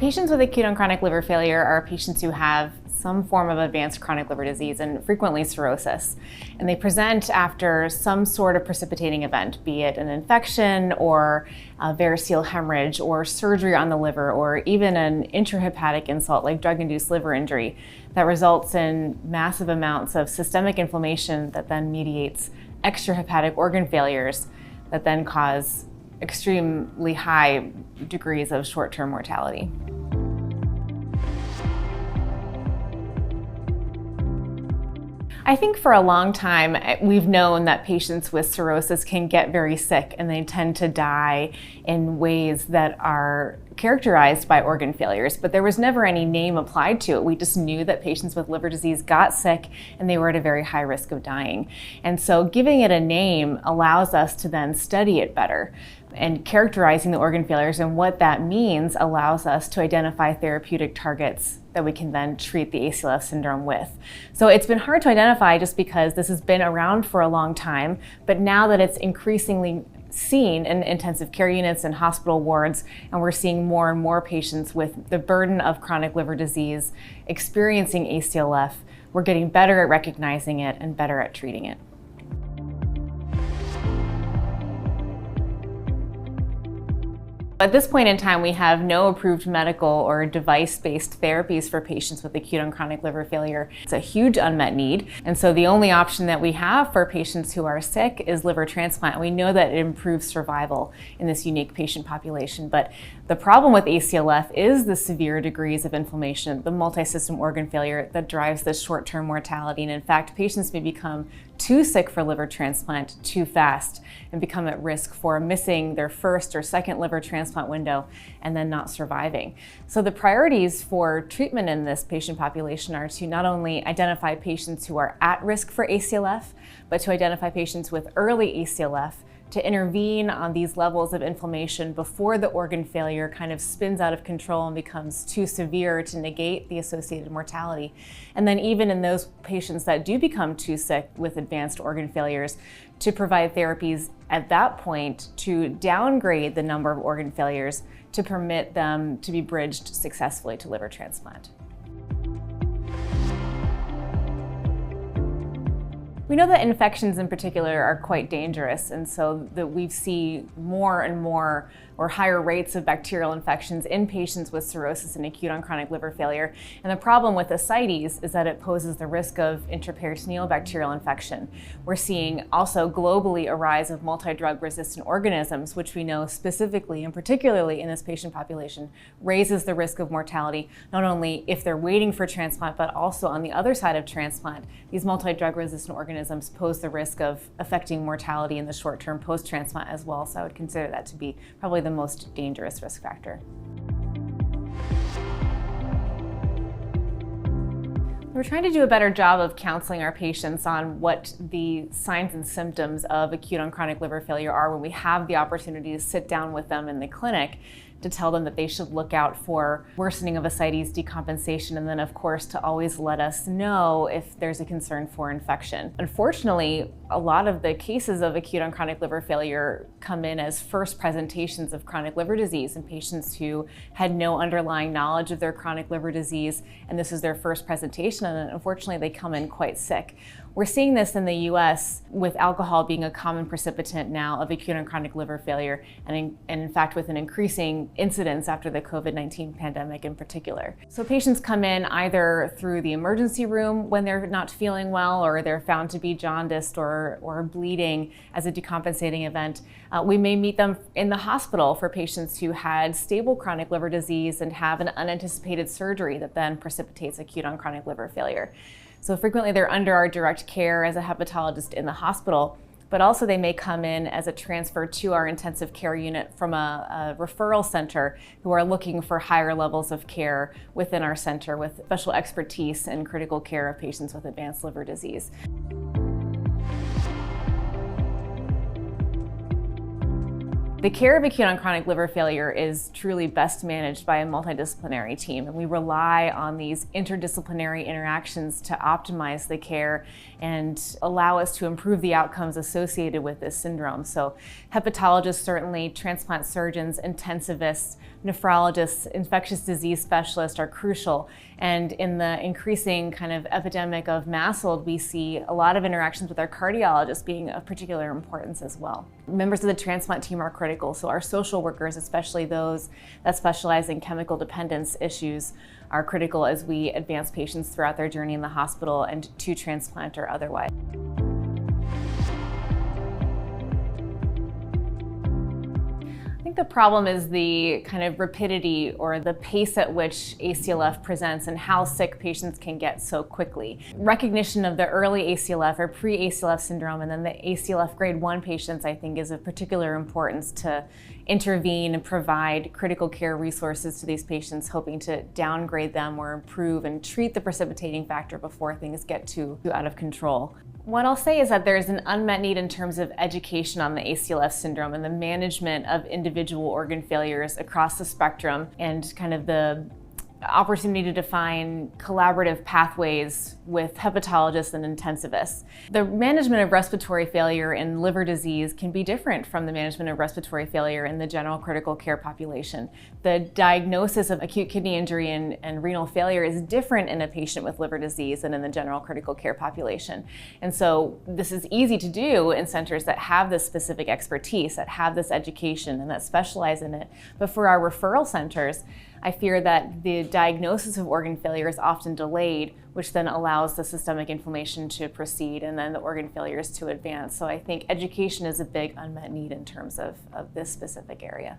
Patients with acute on chronic liver failure are patients who have some form of advanced chronic liver disease and frequently cirrhosis. And they present after some sort of precipitating event, be it an infection or a variceal hemorrhage or surgery on the liver or even an intrahepatic insult like drug-induced liver injury that results in massive amounts of systemic inflammation that then mediates extrahepatic organ failures that then cause extremely high degrees of short-term mortality. I think for a long time, we've known that patients with cirrhosis can get very sick and they tend to die in ways that are characterized by organ failures, but there was never any name applied to it. We just knew that patients with liver disease got sick and they were at a very high risk of dying. And so giving it a name allows us to then study it better. And characterizing the organ failures and what that means allows us to identify therapeutic targets that we can then treat the ACLF syndrome with. So it's been hard to identify just because this has been around for a long time, but now that it's increasingly seen in intensive care units and hospital wards, and we're seeing more and more patients with the burden of chronic liver disease experiencing ACLF, we're getting better at recognizing it and better at treating it. At this point in time, we have no approved medical or device-based therapies for patients with acute on chronic liver failure. It's a huge unmet need, and so the only option that we have for patients who are sick is liver transplant. We know that it improves survival in this unique patient population, but the problem with ACLF is the severe degrees of inflammation, the multi-system organ failure that drives this short-term mortality. And in fact, patients may become too sick for liver transplant too fast and become at risk for missing their first or second liver transplant window and then not surviving. So the priorities for treatment in this patient population are to not only identify patients who are at risk for ACLF, but to identify patients with early ACLF, to intervene on these levels of inflammation before the organ failure kind of spins out of control and becomes too severe to negate the associated mortality. And then even in those patients that do become too sick with advanced organ failures, to provide therapies at that point to downgrade the number of organ failures to permit them to be bridged successfully to liver transplant. We know that infections in particular are quite dangerous, and so that we see more and more or higher rates of bacterial infections in patients with cirrhosis and acute on chronic liver failure. And the problem with ascites is that it poses the risk of intraperitoneal bacterial infection. We're seeing also globally a rise of multi-drug resistant organisms, which we know specifically and particularly in this patient population raises the risk of mortality, not only if they're waiting for transplant, but also on the other side of transplant. These multi-drug resistant organisms pose the risk of affecting mortality in the short term post-transplant as well. So I would consider that to be probably the most dangerous risk factor. We're trying to do a better job of counseling our patients on what the signs and symptoms of acute on chronic liver failure are when we have the opportunity to sit down with them in the clinic to tell them that they should look out for worsening of ascites, decompensation, and then of course to always let us know if there's a concern for infection. Unfortunately, a lot of the cases of acute on chronic liver failure come in as first presentations of chronic liver disease in patients who had no underlying knowledge of their chronic liver disease, and this is their first presentation, and unfortunately they come in quite sick. We're seeing this in the US with alcohol being a common precipitant now of acute on chronic liver failure, and in fact with an increasing incidence after the COVID-19 pandemic in particular. So patients come in either through the emergency room when they're not feeling well or they're found to be jaundiced or bleeding as a decompensating event. We may meet them in the hospital for patients who had stable chronic liver disease and have an unanticipated surgery that then precipitates acute on chronic liver failure. So frequently they're under our direct care as a hepatologist in the hospital, but also they may come in as a transfer to our intensive care unit from a referral center who are looking for higher levels of care within our center with special expertise in critical care of patients with advanced liver disease. The care of acute-on-chronic liver failure is truly best managed by a multidisciplinary team, and we rely on these interdisciplinary interactions to optimize the care and allow us to improve the outcomes associated with this syndrome. So hepatologists, certainly, transplant surgeons, intensivists, nephrologists, infectious disease specialists are crucial. And in the increasing kind of epidemic of MASLD, we see a lot of interactions with our cardiologists being of particular importance as well. Members of the transplant team are critical, so our social workers, especially those that specialize in chemical dependence issues, are critical as we advance patients throughout their journey in the hospital and to transplant or otherwise. I think the problem is the kind of rapidity or the pace at which ACLF presents and how sick patients can get so quickly. Recognition of the early ACLF or pre-ACLF syndrome and then the ACLF grade 1 patients, I think, is of particular importance to intervene and provide critical care resources to these patients, hoping to downgrade them or improve and treat the precipitating factor before things get too out of control. What I'll say is that there's an unmet need in terms of education on the ACLF syndrome and the management of individual organ failures across the spectrum and kind of the opportunity to define collaborative pathways with hepatologists and intensivists. The management of respiratory failure in liver disease can be different from the management of respiratory failure in the general critical care population. The diagnosis of acute kidney injury and renal failure is different in a patient with liver disease than in the general critical care population. And so this is easy to do in centers that have this specific expertise, that have this education and that specialize in it. But for our referral centers, I fear that the diagnosis of organ failure is often delayed, which then allows the systemic inflammation to proceed and then the organ failures to advance. So I think education is a big unmet need in terms of this specific area.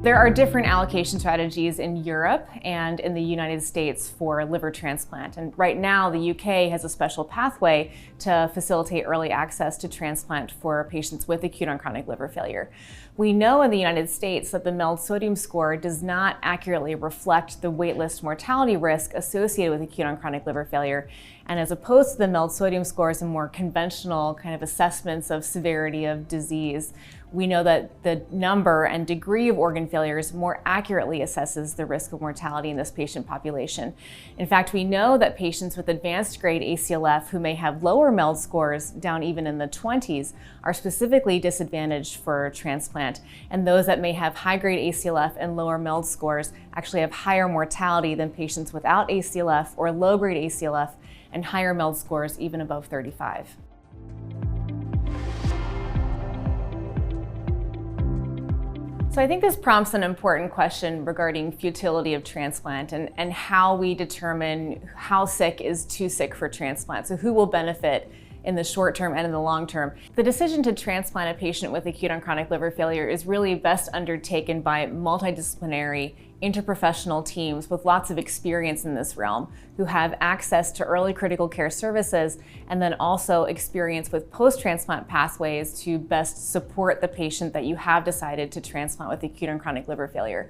There are different allocation strategies in Europe and in the United States for liver transplant. And right now, the UK has a special pathway to facilitate early access to transplant for patients with acute-on-chronic liver failure. We know in the United States that the MELD sodium score does not accurately reflect the waitlist mortality risk associated with acute-on-chronic liver failure. And as opposed to the MELD sodium scores and more conventional kind of assessments of severity of disease, we know that the number and degree of organ failures more accurately assesses the risk of mortality in this patient population. In fact, we know that patients with advanced grade ACLF who may have lower MELD scores, down even in the 20s, are specifically disadvantaged for transplant. And those that may have high grade ACLF and lower MELD scores actually have higher mortality than patients without ACLF or low grade ACLF and higher MELD scores even above 35. So I think this prompts an important question regarding futility of transplant and how we determine how sick is too sick for transplant. So who will benefit in the short term and in the long term. The decision to transplant a patient with acute-on-chronic liver failure is really best undertaken by multidisciplinary interprofessional teams with lots of experience in this realm who have access to early critical care services and then also experience with post-transplant pathways to best support the patient that you have decided to transplant with acute-on-chronic liver failure.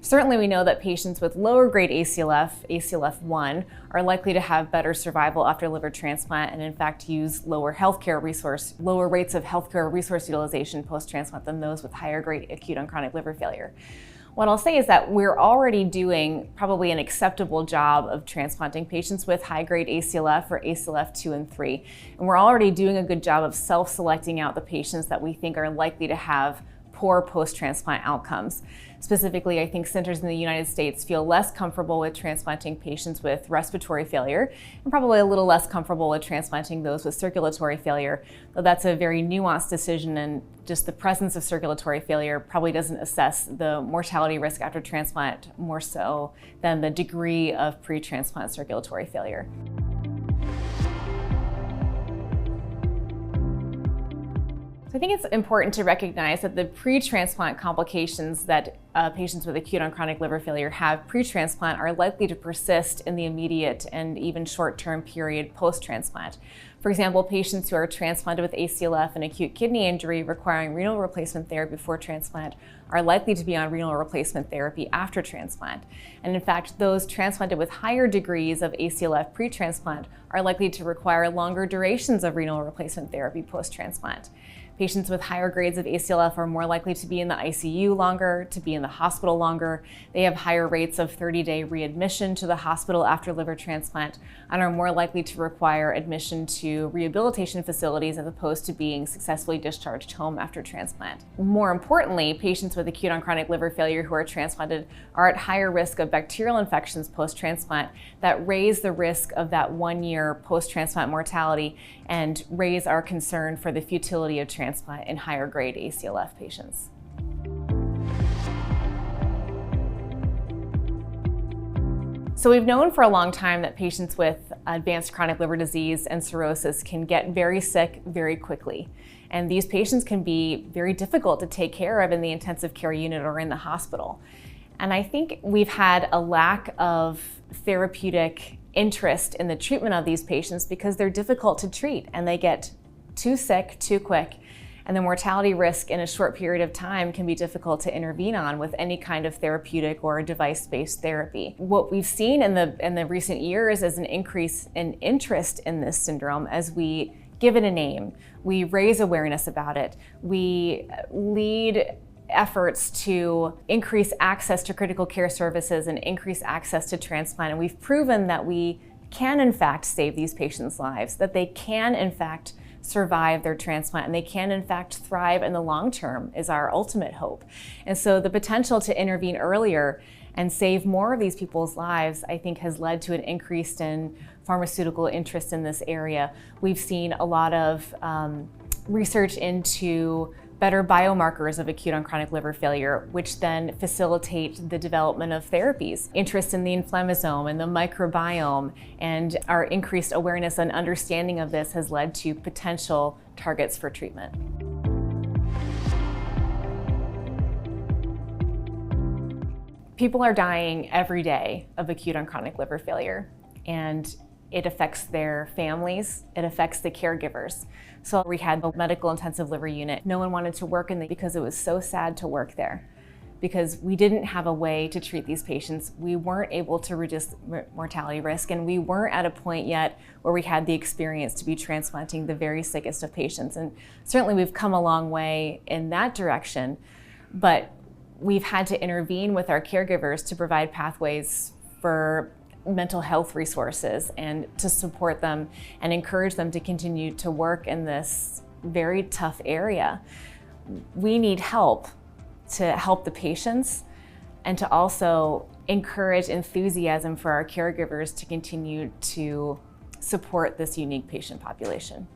Certainly we know that patients with lower grade ACLF, ACLF1, are likely to have better survival after liver transplant and in fact use lower rates of healthcare resource utilization post-transplant than those with higher grade acute-on-chronic liver failure. What I'll say is that we're already doing probably an acceptable job of transplanting patients with high-grade ACLF or ACLF 2 and 3. And we're already doing a good job of self-selecting out the patients that we think are likely to have poor post-transplant outcomes. Specifically, I think centers in the United States feel less comfortable with transplanting patients with respiratory failure and probably a little less comfortable with transplanting those with circulatory failure, though that's a very nuanced decision and just the presence of circulatory failure probably doesn't assess the mortality risk after transplant more so than the degree of pre-transplant circulatory failure. I think it's important to recognize that the pre-transplant complications that patients with acute-on-chronic liver failure have pre-transplant are likely to persist in the immediate and even short-term period post-transplant. For example, patients who are transplanted with ACLF and acute kidney injury requiring renal replacement therapy before transplant are likely to be on renal replacement therapy after transplant. And in fact, those transplanted with higher degrees of ACLF pre-transplant are likely to require longer durations of renal replacement therapy post-transplant. Patients with higher grades of ACLF are more likely to be in the ICU longer, to be in the hospital longer. They have higher rates of 30-day readmission to the hospital after liver transplant and are more likely to require admission to rehabilitation facilities as opposed to being successfully discharged home after transplant. More importantly, patients with acute on chronic liver failure who are transplanted are at higher risk of bacterial infections post-transplant that raise the risk of that 1-year post-transplant mortality and raise our concern for the futility of transplant in higher grade ACLF patients. So we've known for a long time that patients with advanced chronic liver disease and cirrhosis can get very sick very quickly. And these patients can be very difficult to take care of in the intensive care unit or in the hospital. And I think we've had a lack of therapeutic interest in the treatment of these patients because they're difficult to treat and they get too sick too quick. And the mortality risk in a short period of time can be difficult to intervene on with any kind of therapeutic or device-based therapy. What we've seen in the recent years is an increase in interest in this syndrome as we give it a name, we raise awareness about it, we lead efforts to increase access to critical care services and increase access to transplant. And we've proven that we can in fact save these patients' lives, that they can in fact survive their transplant and they can in fact thrive in the long term is our ultimate hope. And so the potential to intervene earlier and save more of these people's lives, I think, has led to an increase in pharmaceutical interest in this area. We've seen a lot of research into better biomarkers of acute on chronic liver failure, which then facilitate the development of therapies. Interest in the inflammasome and the microbiome and our increased awareness and understanding of this has led to potential targets for treatment. People are dying every day of acute on chronic liver failure, and it affects their families, it affects the caregivers. So we had the medical intensive liver unit. No one wanted to work in because it was so sad to work there. Because we didn't have a way to treat these patients. We weren't able to reduce mortality risk, and we weren't at a point yet where we had the experience to be transplanting the very sickest of patients. And certainly we've come a long way in that direction, but we've had to intervene with our caregivers to provide pathways for mental health resources and to support them and encourage them to continue to work in this very tough area. We need help to help the patients and to also encourage enthusiasm for our caregivers to continue to support this unique patient population.